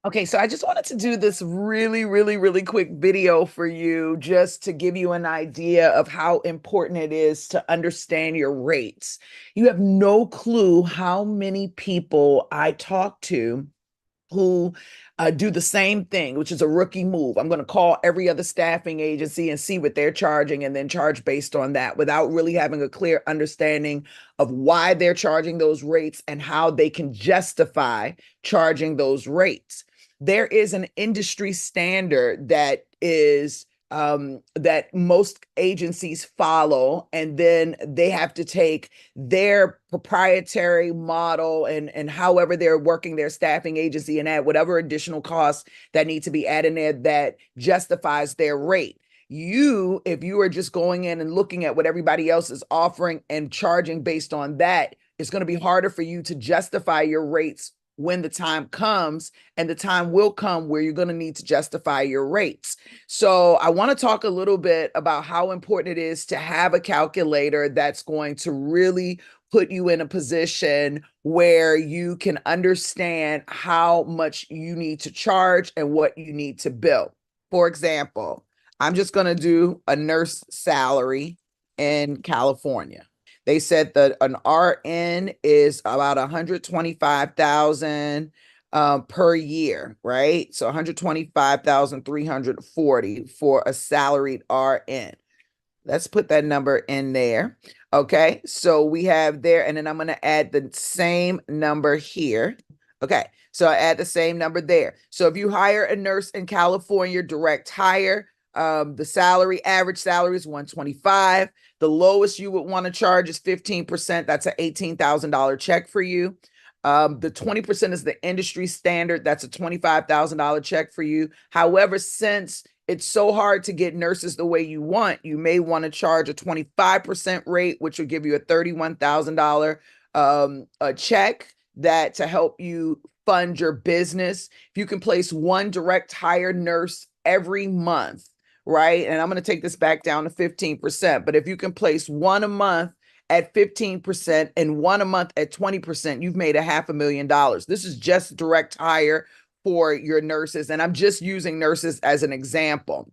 Okay, so I just wanted to do this really quick video for you just to give you an idea of how important it is to understand your rates. You have no clue how many people I talk to who do the same thing, which is a rookie move. I'm going to call every other staffing agency and see what they're charging and then charge based on that without really having a clear understanding of why they're charging those rates and how they can justify charging those rates. There is an industry standard that is that most agencies follow, and then they have to take their proprietary model and however they're working their staffing agency and add whatever additional costs that need to be added in that justifies their rate. If you are just going in and looking at what everybody else is offering and charging based on that, it's going to be harder for you to justify your rates when the time comes, and the time will come where you're going to need to justify your rates. So I want to talk a little bit about how important it is to have a calculator that's going to really put you in a position where you can understand how much you need to charge and what you need to bill. For example, I'm just going to do a nurse salary in California. They said that an RN is about 125,000 per year, right? So 125,340 for a salaried RN. Let's put that number in there. Okay, so we have there, and then I'm going to add the same number here. Okay, so I add the same number there. So if you hire a nurse in California, direct hire, the average salary is 125. The lowest you would want to charge is 15%. That's an $18,000 check for you. The 20% is the industry standard. That's a $25,000 check for you. However, since it's so hard to get nurses the way you want, you may want to charge a 25% rate, which will give you a $31,000 a check that to help you fund your business. If you can place one direct hire nurse every month, right? And I'm going to take this back down to 15%. But if you can place one a month at 15% and one a month at 20%, you've made a $500,000. This is just direct hire for your nurses. And I'm just using nurses as an example.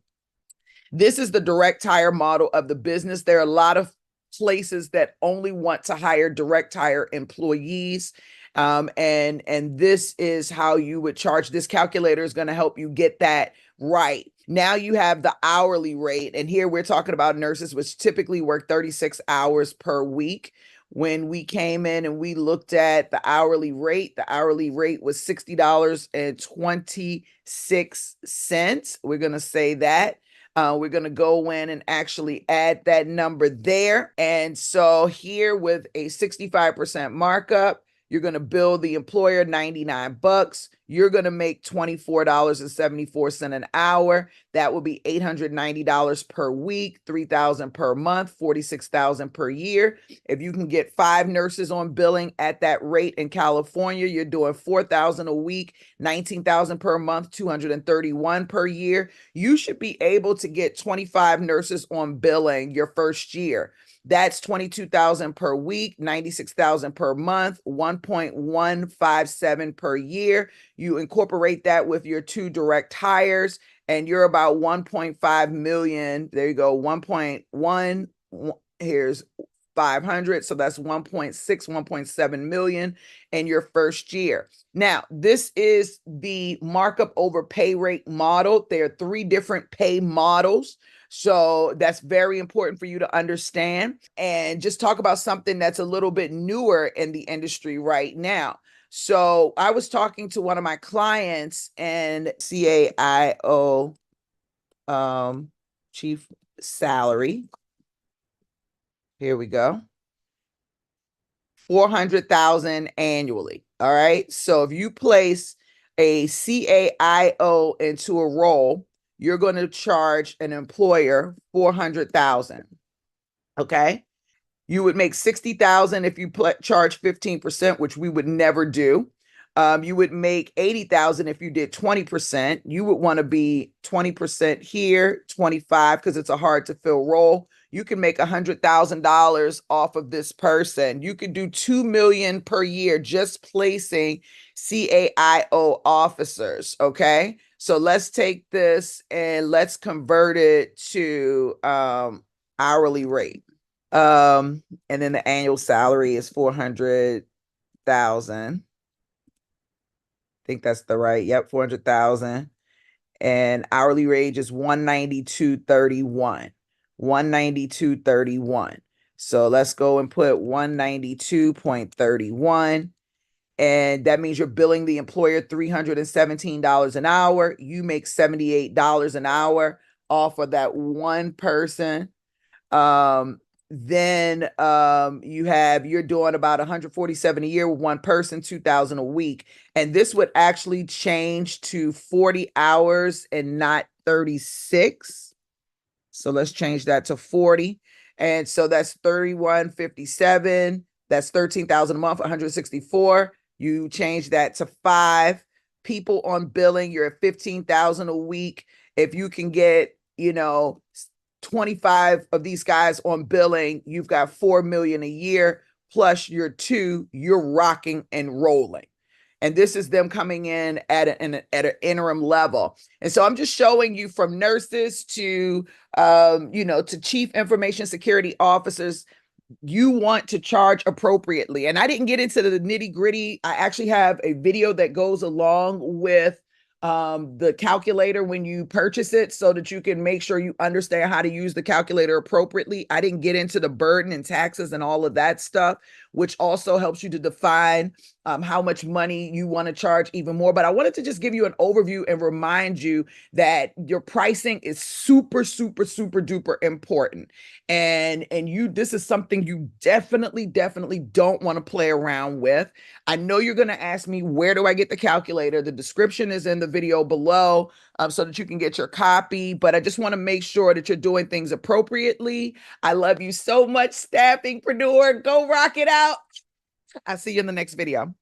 This is the direct hire model of the business. There are a lot of places that only want to hire direct hire employees. And this is how you would charge. This calculator is going to help you get that right. Now you have the hourly rate. And here we're talking about nurses, which typically work 36 hours per week. When we came in and we looked at the hourly rate was $60.26. We're going to say that. We're going to go in and actually add that number there. And so here with a 65% markup, you're going to bill the employer $99. You're going to make $24.74 an hour. That will be $890 per week, $3,000 per month, $46,000 per year. If you can get 5 nurses on billing at that rate in California, you're doing $4,000 a week, $19,000 per month, $231 per year. You should be able to get 25 nurses on billing your first year. That's $22,000 per week, $96,000 per month, $1.157 per year. You incorporate that with your 2 direct hires, and you're about 1.5 million. There you go. 1.1. Here's 500. So that's 1.6, 1.7 million in your first year. Now, this is the markup over pay rate model. There are 3 different pay models. So that's very important for you to understand, and just talk about something that's a little bit newer in the industry right now. So I was talking to one of my clients, and CAIO chief salary. Here we go. 400,000 annually. All right. So if you place a CAIO into a role, you're going to charge an employer 400,000. Okay. You would make 60,000 if you charge 15%, which we would never do. You would make 80,000 if you did 20%. You would want to be 20% here, 25, because it's a hard to fill role. you can make $100,000 off of this person. You could do 2 million per year just placing CAIO officers. Okay. So let's take this and let's convert it to hourly rate. And then the annual salary is 400,000. I think that's the right. Yep, 400,000. And hourly wage is 192.31. 192.31. So let's go and put 192.31. And that means you're billing the employer $317 an hour. You make $78 an hour off of that one person. Then you're doing about 147 a year with one person, 2,000 a week. And this would actually change to 40 hours and not 36. So let's change that to 40. And so that's 3157. That's 13,000 a month, 164. You change that to 5 people on billing, you're at 15,000 a week. If you can get, 25 of these guys on billing, you've got 4 million a year plus your 2, you're rocking and rolling. And this is them coming in at an interim level. And so I'm just showing you from nurses to to chief information security officers. You want to charge appropriately. And I didn't get into the nitty gritty. I actually have a video that goes along with the calculator when you purchase it so that you can make sure you understand how to use the calculator appropriately. I didn't get into the burden and taxes and all of that stuff, which also helps you to define how much money you want to charge even more. But I wanted to just give you an overview and remind you that your pricing is super, super, super duper important. And this is something you definitely don't want to play around with. I know you're going to ask me, where do I get the calculator? The description is in the video below so that you can get your copy. But I just want to make sure that you're doing things appropriately. I love you so much, Staffingpreneur. Go rock it out. I'll see you in the next video.